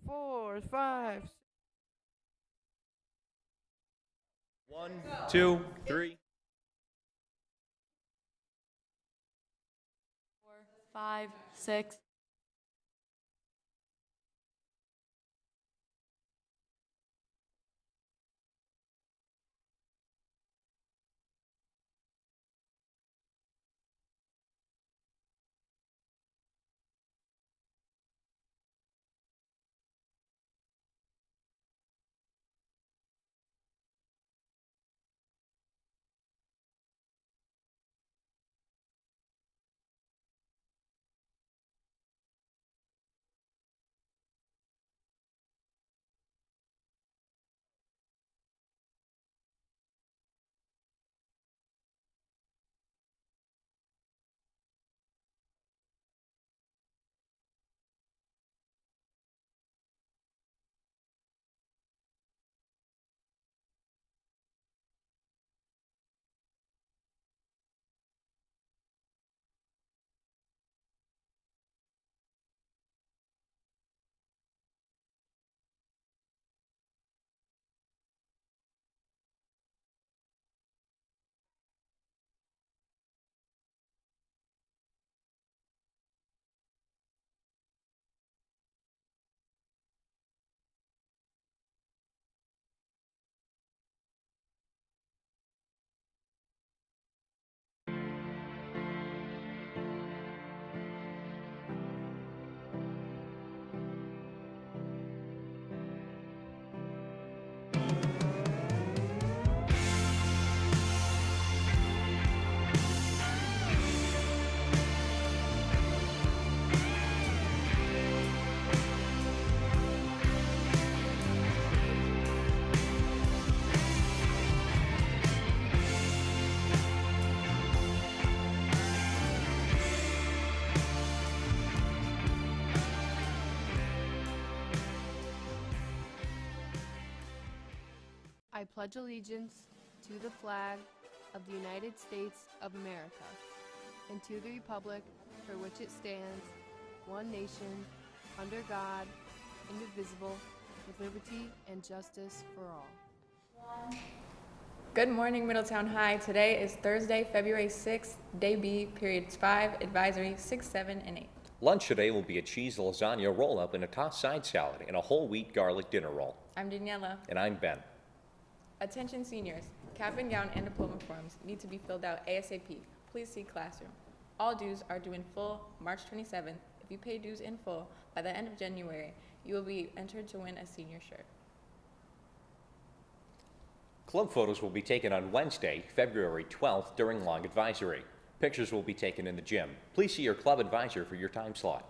4, 5. 1, 2, 3. 4, 5, 6. I pledge allegiance to the flag of the United States of America and to the republic for which it stands, one nation, under God, indivisible, with liberty and justice for all. Good morning, Middletown High. Today is Thursday, February 6th, Day B, Periods 5, Advisory 6, 7, and 8. Lunch today will be a cheese lasagna roll-up and a tossed side salad and a whole wheat garlic dinner roll. I'm Daniela. And I'm Ben. Attention seniors, cap and gown and diploma forms need to be filled out ASAP. Please see classroom. All dues are due in full March 27th. If you pay dues in full by the end of January, you will be entered to win a senior shirt. Club photos will be taken on Wednesday, February 12th during long advisory. Pictures will be taken in the gym. Please see your club advisor for your time slot.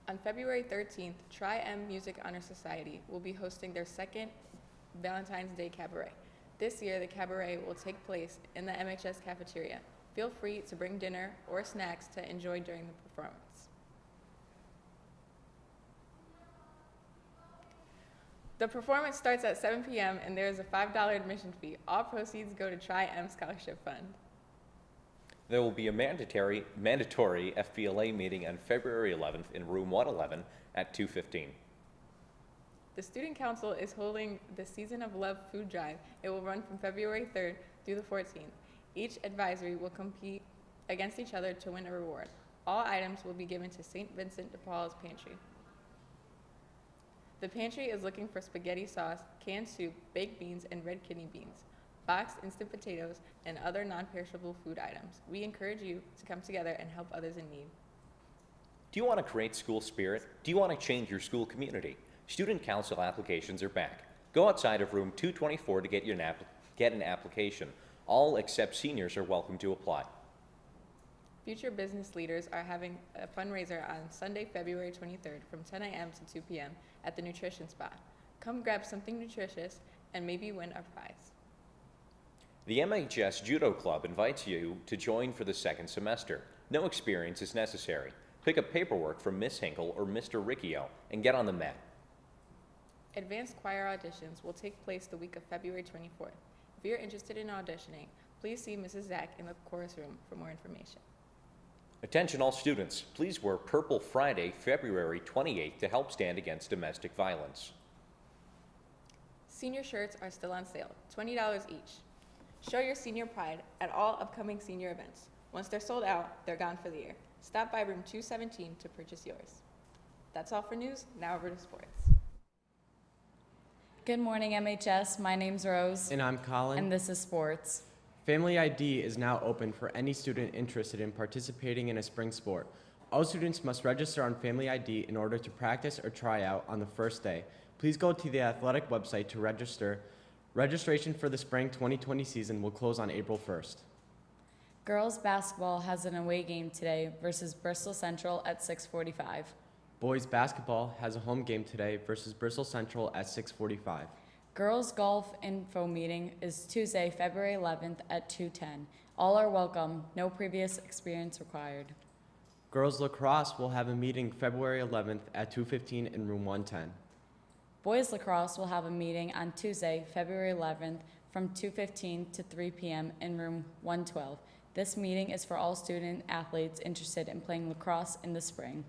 On February 13th, Tri-M Music Honor Society will be hosting their second Valentine's Day Cabaret. This year, the cabaret will take place in the MHS cafeteria. Feel free to bring dinner or snacks to enjoy during the performance. The performance starts at 7 p.m. and there is a $5 admission fee. All proceeds go to Tri-M Scholarship Fund. There will be a mandatory FBLA meeting on February 11th in room 111 at 2:15. The Student Council is holding the Season of Love food drive. It will run from February 3rd through the 14th. Each advisory will compete against each other to win a reward. All items will be given to St. Vincent de Paul's Pantry. The pantry is looking for spaghetti sauce, canned soup, baked beans, and red kidney beans, boxed instant potatoes, and other non-perishable food items. We encourage you to come together and help others in need. Do you want to create school spirit? Do you want to change your school community? Student council applications are back. Go outside of room 224 to get an application. All except seniors are welcome to apply. Future business leaders are having a fundraiser on Sunday, February 23rd from 10 a.m. to 2 p.m. at the Nutrition Spa. Come grab something nutritious and maybe win a prize. The MHS Judo Club invites you to join for the second semester. No experience is necessary. Pick up paperwork from Miss Hinkle or Mr. Riccio and get on the mat. Advanced choir auditions will take place the week of February 24th. If you're interested in auditioning, please see Mrs. Zach in the chorus room for more information. Attention all students, please wear purple Friday, February 28th to help stand against domestic violence. Senior shirts are still on sale, $20 each. Show your senior pride at all upcoming senior events. Once they're sold out, they're gone for the year. Stop by room 217 to purchase yours. That's all for news. Now over to sports. Good morning, MHS. My name's Rose. And I'm Colin. And this is sports. Family ID is now open for any student interested in participating in a spring sport. All students must register on Family ID in order to practice or try out on the first day. Please go to the athletic website to register. Registration for the spring 2020 season will close on April 1st. Girls basketball has an away game today versus Bristol Central at 6:45. Boys basketball has a home game today versus Bristol Central at 6:45. Girls golf info meeting is Tuesday, February 11th at 2:10. All are welcome. No previous experience required. Girls lacrosse will have a meeting February 11th at 2:15 in room 110. Boys lacrosse will have a meeting on Tuesday, February 11th from 2:15 to 3 p.m. in room 112. This meeting is for all student athletes interested in playing lacrosse in the spring.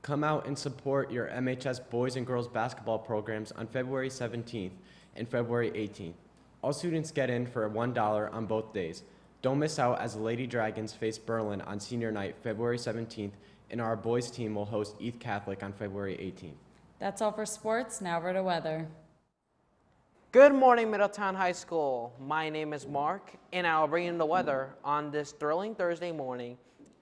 Come out and support your MHS boys and girls basketball programs on February 17th and February 18th. All students get in for $1 on both days. Don't miss out as the Lady Dragons face Berlin on senior night, February 17th, and our boys team will host East Catholic on February 18th. That's all for sports. Now over to weather. Good morning, Middletown High School. My name is Mark, and I'll bring you the weather on this thrilling Thursday morning.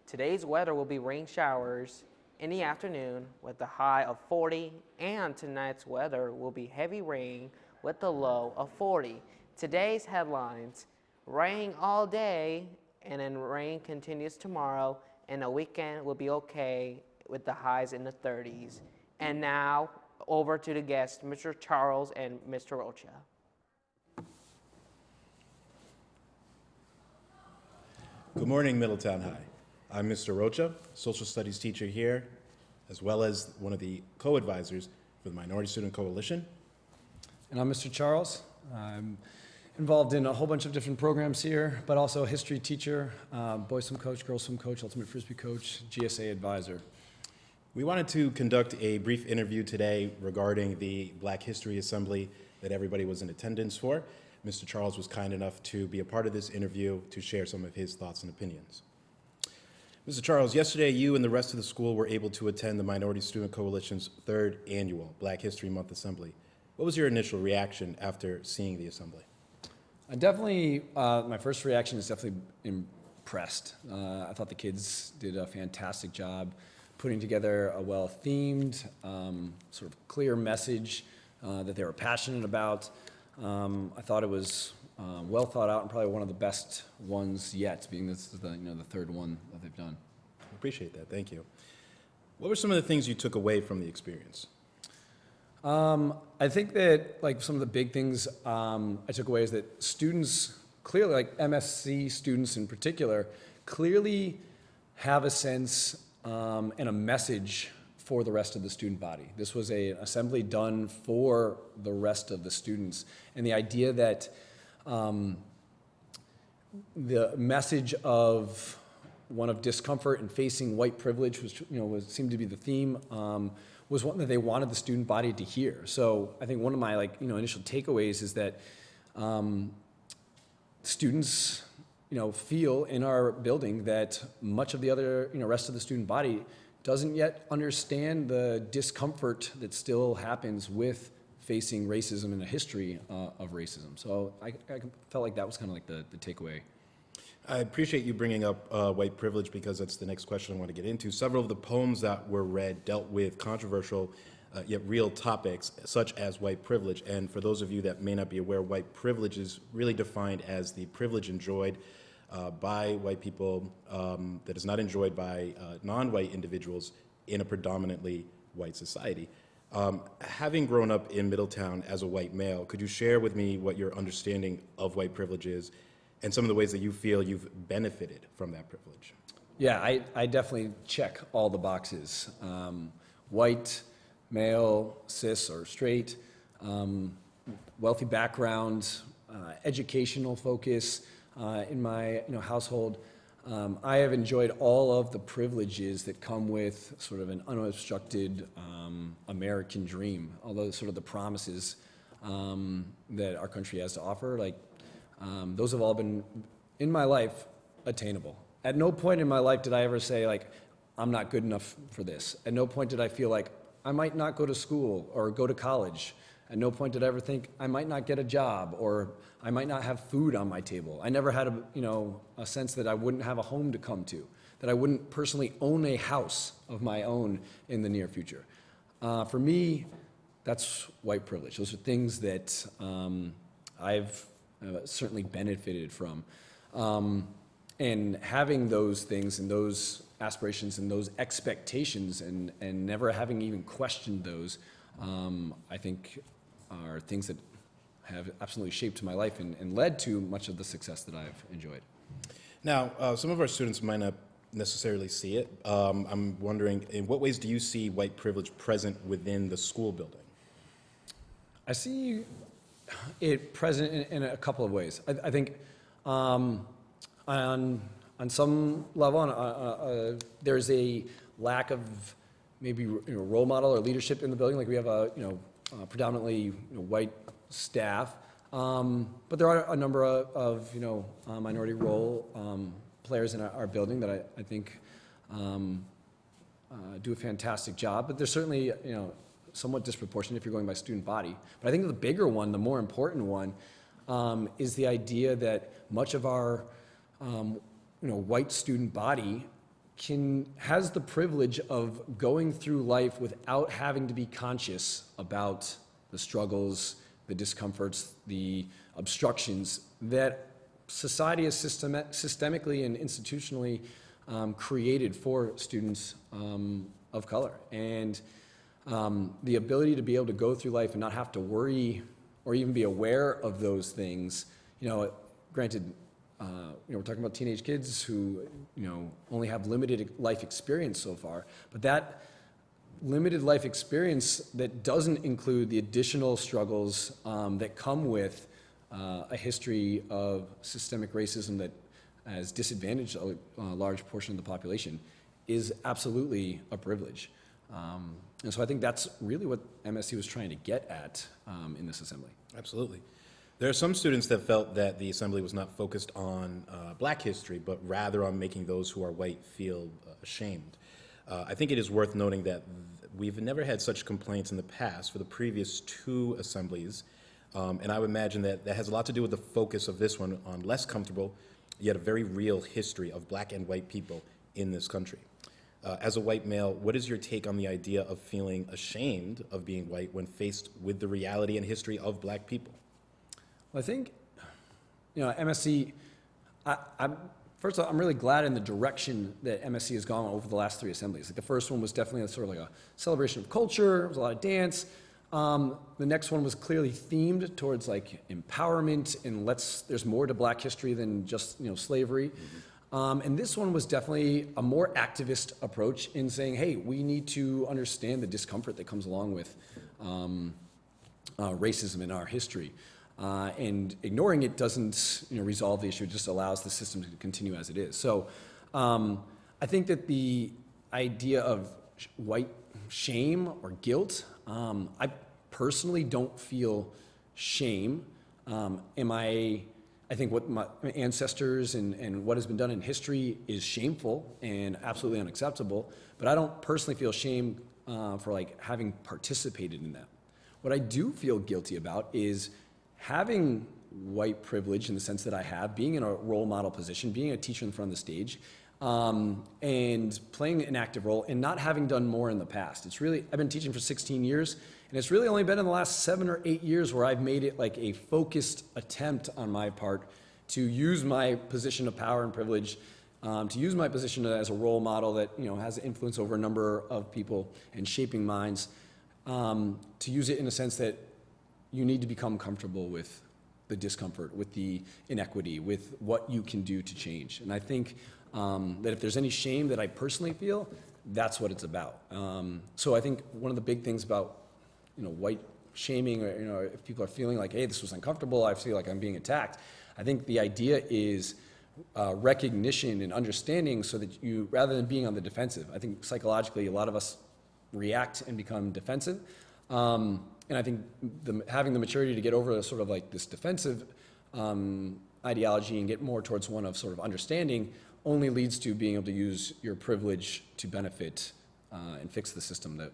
Today's weather will be rain showers in the afternoon with a high of 40, and tonight's weather will be heavy rain with a low of 40. Today's headlines: rain all day, and then rain continues tomorrow, and the weekend will be okay with the highs in the 30s. And now, over to the guests, Mr. Charles and Mr. Rocha. Good morning, Middletown High. I'm Mr. Rocha, social studies teacher here, as well as one of the co-advisors for the Minority Student Coalition. And I'm Mr. Charles. I'm involved in a whole bunch of different programs here, but also a history teacher, boys swim coach, girls swim coach, ultimate frisbee coach, GSA advisor. We wanted to conduct a brief interview today regarding the Black History Assembly that everybody was in attendance for. Mr. Charles was kind enough to be a part of this interview to share some of his thoughts and opinions. Mr. Charles, yesterday you and the rest of the school were able to attend the Minority Student Coalition's 3rd annual Black History Month Assembly. What was your initial reaction after seeing the assembly? My first reaction is definitely impressed. I thought the kids did a fantastic job putting together a well-themed, sort of clear message that they were passionate about. I thought it was well thought out and probably one of the best ones yet, being this is the 3rd one that they've done. I appreciate that, thank you. What were some of the things you took away from the experience? I think that some of the big things I took away is that students clearly, like MSC students in particular, clearly have a sense and a message for the rest of the student body. This was an assembly done for the rest of the students, and the idea that the message of one of discomfort and facing white privilege seemed to be the theme, was one that they wanted the student body to hear. So I think one of my initial takeaways is that students feel in our building that much of the other rest of the student body doesn't yet understand the discomfort that still happens with facing racism and a history of racism. So I felt like that was kind of like the takeaway. I appreciate you bringing up white privilege because that's the next question I want to get into. Several of the poems that were read dealt with controversial yet real topics such as white privilege. And for those of you that may not be aware, white privilege is really defined as the privilege enjoyed by white people that is not enjoyed by non-white individuals in a predominantly white society. Having grown up in Middletown as a white male, could you share with me what your understanding of white privilege is and some of the ways that you feel you've benefited from that privilege? Yeah, I definitely check all the boxes. White, male, cis or straight, wealthy background, educational focus in my household. I have enjoyed all of the privileges that come with sort of an unobstructed American dream, although sort of the promises that our country has to offer, like those have all been, in my life, attainable. At no point in my life did I ever say, like, I'm not good enough for this. At no point did I feel like I might not go to school or go to college. At no point did I ever think I might not get a job or I might not have food on my table. I never had a sense that I wouldn't have a home to come to, that I wouldn't personally own a house of my own in the near future. For me, that's white privilege. Those are things that I've certainly benefited from. And having those things and those aspirations and those expectations and never having even questioned those, I think are things that have absolutely shaped my life and led to much of the success that I've enjoyed. Now, some of our students might not necessarily see it. I'm wondering, in what ways do you see white privilege present within the school building? I see it present in a couple of ways. I think on some level, there's a lack of maybe role model or leadership in the building. Like we have a predominantly white staff, but there are a number of minority role players in our building that I think do a fantastic job. But there's certainly somewhat disproportionate if you're going by student body. But I think the bigger one, the more important one, is the idea that much of our white student body has the privilege of going through life without having to be conscious about the struggles, the discomforts, the obstructions that society has systemically and institutionally created for students of color. And the ability to be able to go through life and not have to worry or even be aware of those things, granted, we're talking about teenage kids who, only have limited life experience so far, but that limited life experience that doesn't include the additional struggles that come with a history of systemic racism that has disadvantaged a large portion of the population is absolutely a privilege. And so I think that's really what MSC was trying to get at in this assembly. Absolutely. There are some students that felt that the assembly was not focused on black history, but rather on making those who are white feel ashamed. I think it is worth noting that we've never had such complaints in the past for the previous two assemblies, and I would imagine that that has a lot to do with the focus of this one on less comfortable, yet a very real history of black and white people in this country. As a white male, what is your take on the idea of feeling ashamed of being white when faced with the reality and history of black people? Well, I think, MSC, first of all, I'm really glad in the direction that MSC has gone over the last three assemblies. Like the first one was definitely sort of like a celebration of culture. There was a lot of dance. The next one was clearly themed towards like empowerment and there's more to black history than just, slavery. Mm-hmm. And this one was definitely a more activist approach in saying, hey, we need to understand the discomfort that comes along with racism in our history. And ignoring it doesn't resolve the issue, it just allows the system to continue as it is. So I think that the idea of white shame or guilt, I personally don't feel shame. I think what my ancestors and what has been done in history is shameful and absolutely unacceptable, but I don't personally feel shame for like having participated in that. What I do feel guilty about is having white privilege in the sense that I have, being in a role model position, being a teacher in front of the stage, and playing an active role and not having done more in the past. I've been teaching for 16 years, and it's really only been in the last 7 or 8 years where I've made it like a focused attempt on my part to use my position of power and privilege, to use my position as a role model that has influence over a number of people and shaping minds, to use it in a sense that you need to become comfortable with the discomfort, with the inequity, with what you can do to change. And I think that if there's any shame that I personally feel, that's what it's about. So I think one of the big things about white shaming, or if people are feeling like, hey, this was uncomfortable, I feel like I'm being attacked, I think the idea is recognition and understanding so that you, rather than being on the defensive, I think psychologically a lot of us react and become defensive. And I think having the maturity to get over sort of like this defensive ideology and get more towards one of sort of understanding only leads to being able to use your privilege to benefit and fix the system that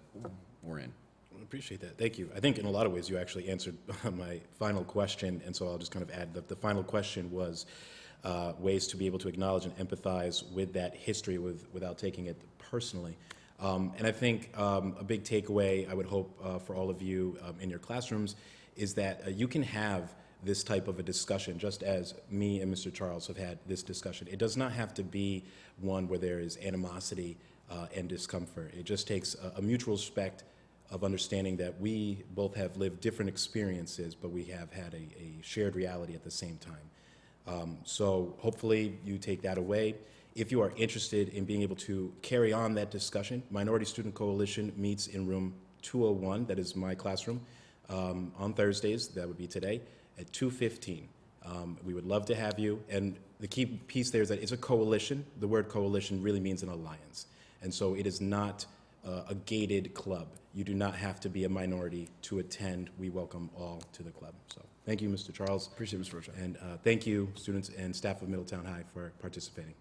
we're in. I appreciate that. Thank you. I think in a lot of ways you actually answered my final question, and so I'll just kind of add that the final question was ways to be able to acknowledge and empathize with that history without taking it personally. And I think a big takeaway I would hope for all of you in your classrooms is that you can have this type of a discussion, just as me and Mr. Charles have had this discussion. It does not have to be one where there is animosity and discomfort. It just takes a mutual respect of understanding that we both have lived different experiences, but we have had a shared reality at the same time. So hopefully you take that away. If you are interested in being able to carry on that discussion, Minority Student Coalition meets in room 201, that is my classroom, on Thursdays, that would be today, at 2:15. We would love to have you, and the key piece there is that it's a coalition. The word coalition really means an alliance, and so it is not a gated club. You do not have to be a minority to attend. We welcome all to the club. So thank you, Mr. Charles. Appreciate it, Mr. Rocha. And thank you, students and staff of Middletown High, for participating.